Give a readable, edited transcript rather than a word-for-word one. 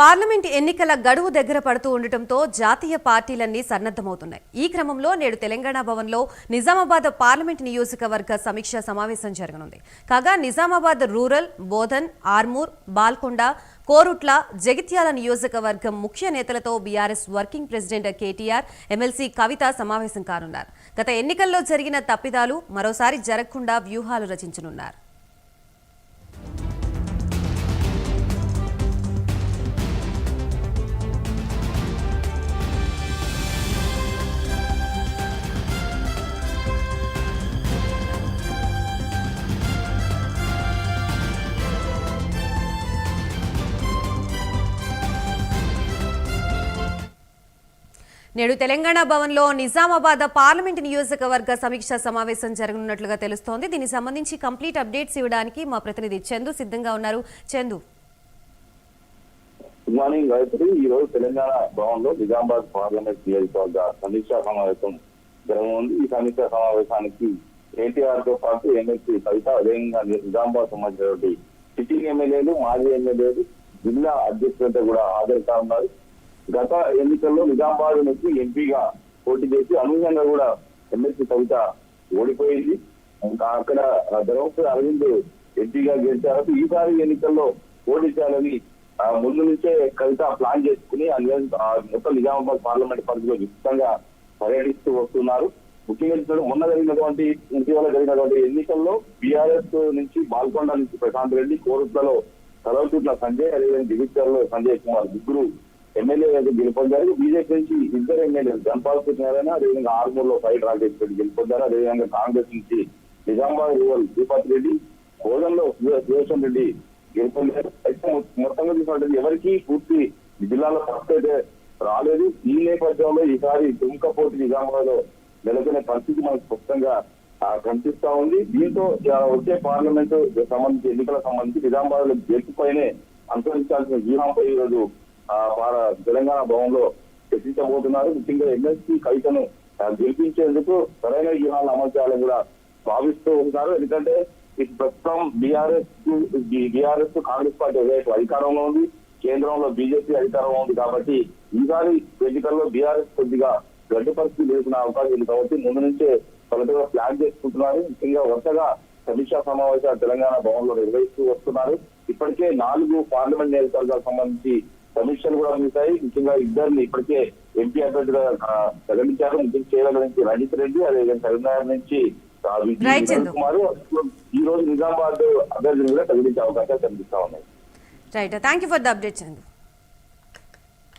Parliament ఎన్నికల గడువు దగ్గర పడుతూ ఉండటంతో జాతీయ పార్టీలన్నీ సన్నద్ధమవుతున్నాయి. ఈ క్రమంలో నేడు తెలంగాణ భవన్లో నిజామాబాద్ పార్లమెంట్ నియోజకవర్గ సమీక్ష సమావేశం జరగనుంది. కాగా నిజామాబాద్ రూరల్, బోధన్, ఆర్మూర్, బాల్కొండ, కోరుట్ల, జగిత్యాల నియోజకవర్గం ముఖ్య నేతలతో BRS working president KTR, MLC Kavitha సమావేశం కానున్నారు. గత ఎన్నికల్లో జరిగిన తప్పిదాలు మరోసారి జరగకుండా వ్యూహాలు రచించనున్నారు. నేడు తెలంగాణ భవన్లో నిజామాబాద్ పార్లమెంట్ నియోజకవర్గ సమీక్ష సమావేశం జరగనున్నట్లుగా తెలుస్తోంది. దీనికి సంబంధించి కంప్లీట్ అప్డేట్స్ ఇవ్వడానికి మా ప్రతినిధి చందు సిద్ధంగా ఉన్నారు. Chandu, good morning Gayatri. ఈ రోజు తెలంగాణ భవన్ లో నిజామాబాద్ పార్లమెంట్ నియోజకవర్గ సమీక్షా సమావేశం జరగనుంది. ఈ సమీక్షా సమావేశానికి కేటీఆర్ తో పాటు ఎమ్మెల్సీ కవిత, అదేవిధంగా నిజామాబాద్ సంబంధించినటువంటి సిట్టింగ్ ఎమ్మెల్యేలు, మాజీ ఎమ్మెల్యేలు, జిల్లా అధ్యక్షులతో కూడా హాజరు కానున్నారు. గత ఎన్నికల్లో నిజామాబాద్ నుంచి ఎంపీగా పోటీ చేసి అనూహ్యంగా కూడా ఎమ్మెల్సీ కవిత ఓడిపోయింది. అక్కడ ధర్మపురి అరవింద్ ఎంపీగా గెలిచారు. ఈసారి ఎన్నికల్లో పోటీ చేయాలని ముందు నుంచే కవిత ప్లాన్ చేసుకుని మొత్తం నిజామాబాద్ పార్లమెంట్ పరిధిలో విస్తృతంగా పర్యటిస్తూ వస్తున్నారు. ముఖ్యంగా మొన్న ఇటీవల జరిగినటువంటి ఎన్నికల్లో బీఆర్ఎస్ నుంచి బాల్కొండ నుంచి ప్రశాంత్ రెడ్డి, కోరుట్లలో తలవచూట్ల సంజయ్, అదేవిధంగా జగిత్యాలలో సంజయ్ కుమార్ ముగ్గురు ఎమ్మెల్యే గెలుపొందారు. బీజేపీ నుంచి ఇద్దరు ఎమ్మెల్యేలు ధన్పాల్ నారాయణ, అదేవిధంగా ఆర్మూర్ లో ఫైట్ రాకేష్ రెడ్డి గెలుపొందారు. అదేవిధంగా కాంగ్రెస్ నుంచి నిజామాబాద్ రూరల్ శ్రీపతి రెడ్డి, బోధన్ లో సుదర్శన్ రెడ్డి గెలుపొందారు. అయితే మొత్తంగా చూసినట్టు ఎవరికి పూర్తి జిల్లాలో ఫస్ట్ అయితే రాలేదు. ఈ నేపథ్యంలో ఈసారి దుమ్క పోటీ నిజామాబాద్ లో నెలకొనే పరిస్థితి మనకు స్పష్టంగా కనిపిస్తా ఉంది. దీంతో వచ్చే పార్లమెంటు సంబంధించి ఎన్నికలకు సంబంధించి నిజామాబాద్ లో గెలుపుపైనే అనుసరించాల్సిన వ్యూహంపై ఈరోజు తెలంగాణ భవన్ లో చర్చించబోతున్నారు. ముఖ్యంగా ఎమ్మెల్సీ కవితను గెలిపించేందుకు సరైన వ్యూహాలను అమలు చేయాలని కూడా భావిస్తూ ఉంటారు. ఎందుకంటే ప్రస్తుతం బీఆర్ఎస్ కాంగ్రెస్ పార్టీ ఏదైతే అధికారంలో ఉంది, కేంద్రంలో బీజేపీ అధికారంలో ఉంది. కాబట్టి ఈసారి ఎన్నికల్లో బీఆర్ఎస్ కొద్దిగా గడ్డు పరిస్థితి ఎదుర్కొనే అవకాశం ఉంది. కాబట్టి ముందు నుంచే తొలటగా ప్లాన్ చేసుకుంటున్నారు. ముఖ్యంగా వరుసగా సమీక్షా సమావేశాలు తెలంగాణ భవన్ లో నిర్వహిస్తూ వస్తున్నారు. ఇప్పటికే 4 పార్లమెంట్ నియోజకవర్గాలకు సంబంధించి సమీక్షలు కూడా ముగిశాయి. ముఖ్యంగా ఇద్దరిని ఇప్పటికే ఎంపీ అభ్యర్థిగా ప్రకటించారు. ముఖ్యంగా చేవెళ్ల నుంచి రంజిత్ రెడ్డి, అదేవిధంగా కరీంనగర్ నుంచి కుమార్ ఈ రోజు నిజామాబాద్ అభ్యర్థిని కూడా ప్రకటించే అవకాశాలు కనిపిస్తా ఉన్నాయి. Right, thank you for the update Chandu.